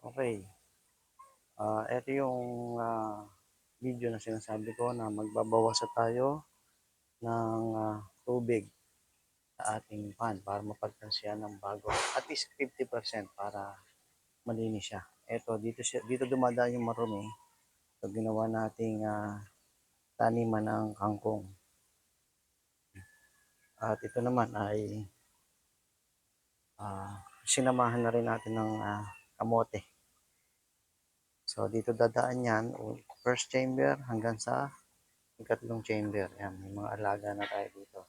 Okay. Ito yung video na sinasabi ko na magbabawas tayo ng tubig sa ating pan para mapagtansiyan ng bago. At least 50% para malinis siya. Dito dumadaan yung marumi. So, ginawa nating taniman ng kangkong. At ito naman ay sinamahan na rin natin ng kamote. So, dito dadaan yan, first chamber hanggang sa ikatlong chamber. Yan, may mga alaga na tayo dito.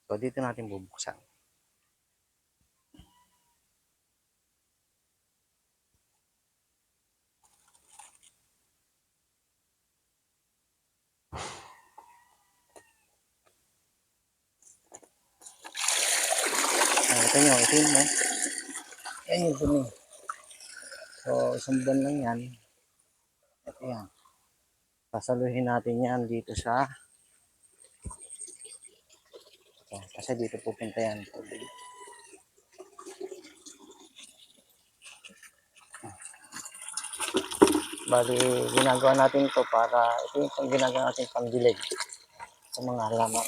So, dito natin bubuksan. Ito nyo, ito mo. Yan yung dumi. So, isang buwan lang yan. Ito yan. Pasaluhin natin yan dito sa kasi dito pupunta yan. Bali, ginagawa natin ito para ito yung ginagawa natin pangdilig sa mga halaman.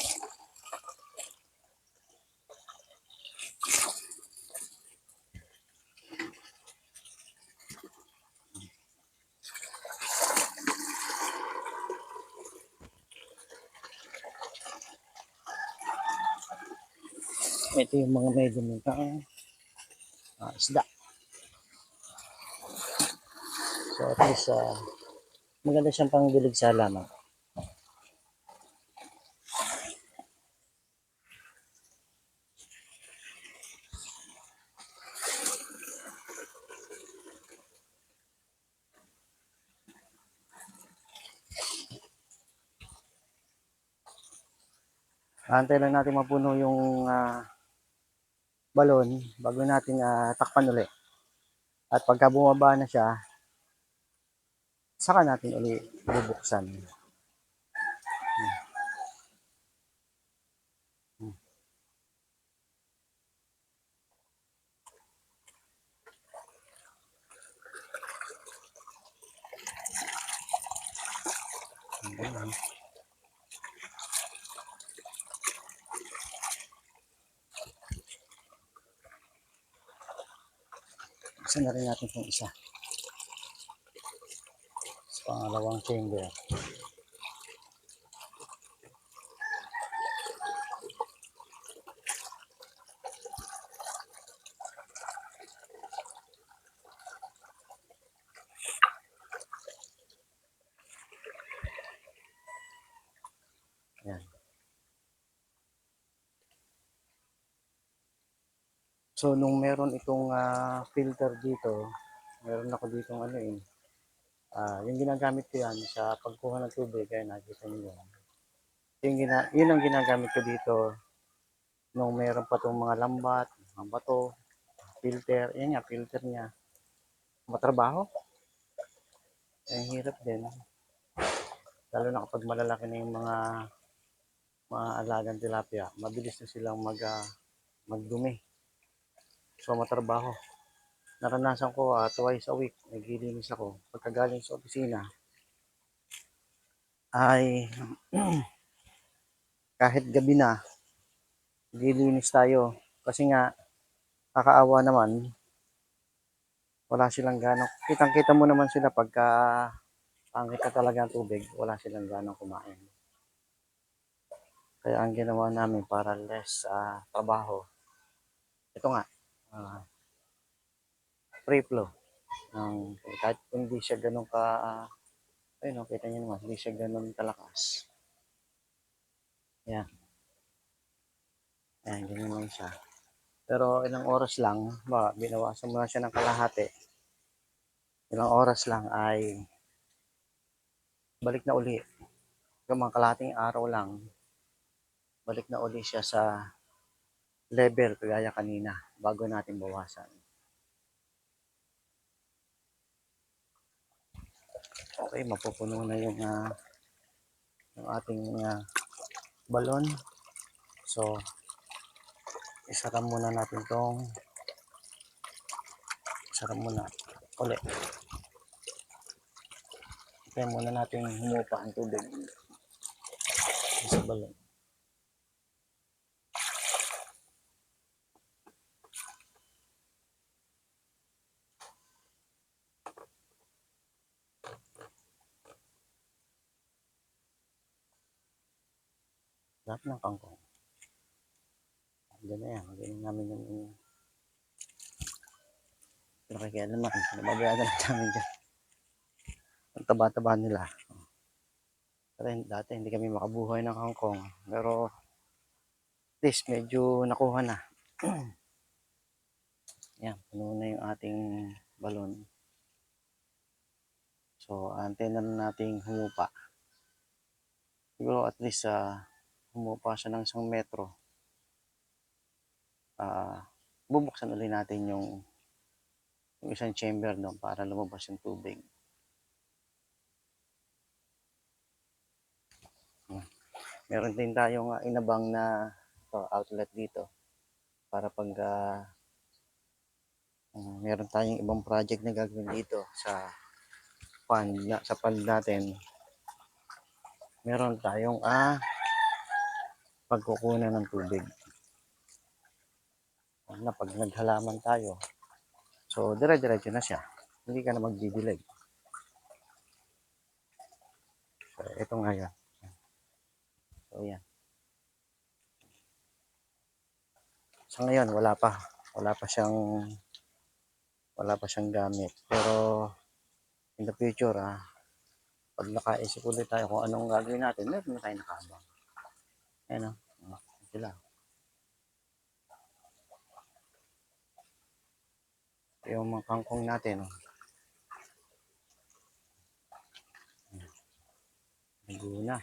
Ito yung mga medyo mutang isda. So at least maganda siyang pangdilig sa halaman. Antay lang natin mapuno yung balon bago natin takpan ulit. At pagka bumaba na siya, saka natin ulit bubuksan. Buksan na rin natin itong isa. Sa pangalawang chamber. Yan. So, nung meron itong filter dito, meron ako ditong yung ginagamit ko yan sa pagkuha ng tubig, kaya nakita niyo yan. Yun ang ginagamit ko dito nung meron pa itong mga lambat, mga bato, filter. Yan nga, filter niya. Matrabaho. Ang hirap din. Lalo na kapag malalaki na yung mga alagang tilapia, mabilis na silang magdumi. So, matrabaho. Naranasan ko twice a week, naglilinis ako. Pagkagaling sa opisina, ay kahit gabi na, naglilinis tayo. Kasi nga, kakaawa naman, wala silang ganong, kitang-kita mo naman sila pagka pangit na talaga ang tubig, wala silang ganong kumain. Kaya ang ginawa namin para less trabaho, ito nga, free flow. Kahit hindi siya ganun ayun, kita niyo naman, hindi siya ganun kalakas. Yan. Ayan, ganyan lang siya. Pero ilang oras lang, binawasan mo na siya ng kalahati. Ilang oras lang ay balik na uli. Yung mga kalahating araw lang, balik na uli siya sa level kagaya kanina bago natin bawasan. Okay, mapupuno na yung ating balon. So, isara muna natin tong Sarap muna. Uli. Kaya muna natin humupa ang tubig sa balon. Lahat ng kangkong. Diyan na yan. Ganyan namin yung nakikialaman. Nababayagan na namin dyan. Ang taba-taba nila. Pero dati hindi kami makabuhay ng kangkong. Pero at least medyo nakuha na. Yan, puno na yung ating balon. So, antayin na nating humupa. Siguro at least humupa siya ng 1 metro. Bubuksan ulit natin yung isang chamber doon para lumabas yung tubig. Meron din tayong inabang na outlet dito para pag meron tayong ibang project na gagawin dito sa pond natin. Meron tayong pagkukunan ng tubig. Na pag naghalaman tayo, so dire-diretso na siya. Hindi ka na magdidilig. So, ito nga yan. So, yan. Sa ngayon, wala pa siyang gamit. Pero, in the future, pag nakaisip ulit tayo kung anong gagawin natin, meron na tayo nakabang. Ayan o. Sila. Yung mga kangkong natin. Naguho na.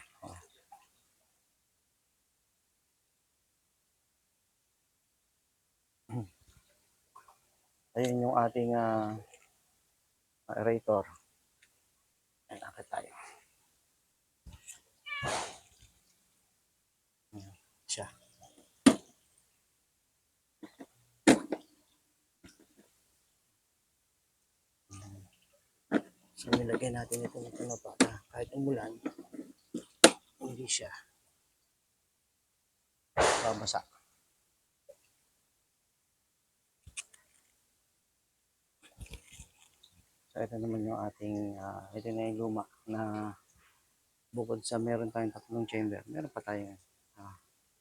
Ayun yung ating aerator. Ayan, akit tayo. Ayan, siya. So, nilagay natin ito na para kahit umulan, hindi siya babasa. So, ito naman yung ating, ito na yung luma na bukod sa meron tayong 3 chamber, meron pa tayong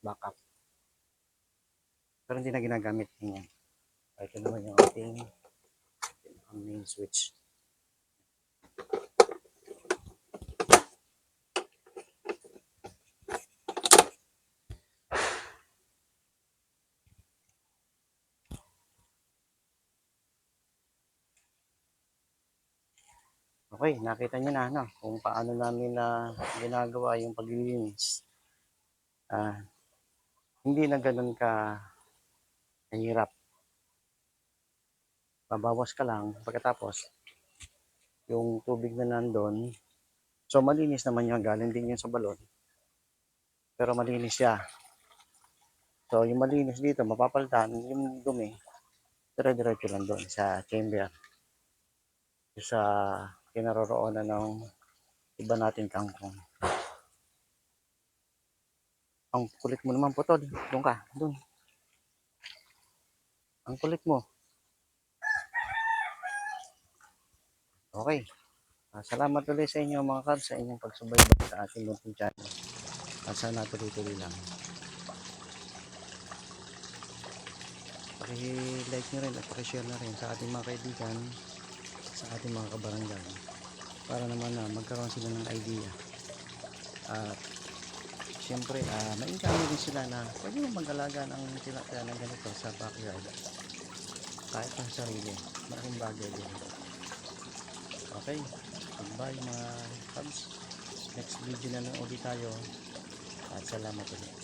backup. Pero hindi na ginagamit niya. Ito naman yung ating main switch. Okay, nakita nyo na kung paano namin ginagawa yung paglilinis. Hindi na ganun ka hirap. Babawas ka lang pagkatapos yung tubig na nandun. So malinis naman yung galing din yun sa balon. Pero malinis siya. So yung malinis dito, mapapalitan yung dumi. Dire-diretso lang doon sa chamber. Sa kinaroroonan ng iba nating kangkong. Ang kulit mo naman, Putol. Doon ka. Doon. Ang kulit mo. Okay. Salamat ulit sa inyo mga kabs sa inyong pagsubaybay sa ating munting channel. Sana tuloy-tuloy lang. Paki-like nyo rin at paki-share na rin sa ating mga kaibigan, sa ating mga kabarangay. Para naman magkaroon sila ng idea. At siyempre, ma-encourage din sila na pwede mo mag-alaga ng tilapia ng ganito sa backyard. Kahit ang sarili. Malaking bagay din. Okay. Goodbye mga kabs. Next video na lang ulit tayo. At salamat ulit.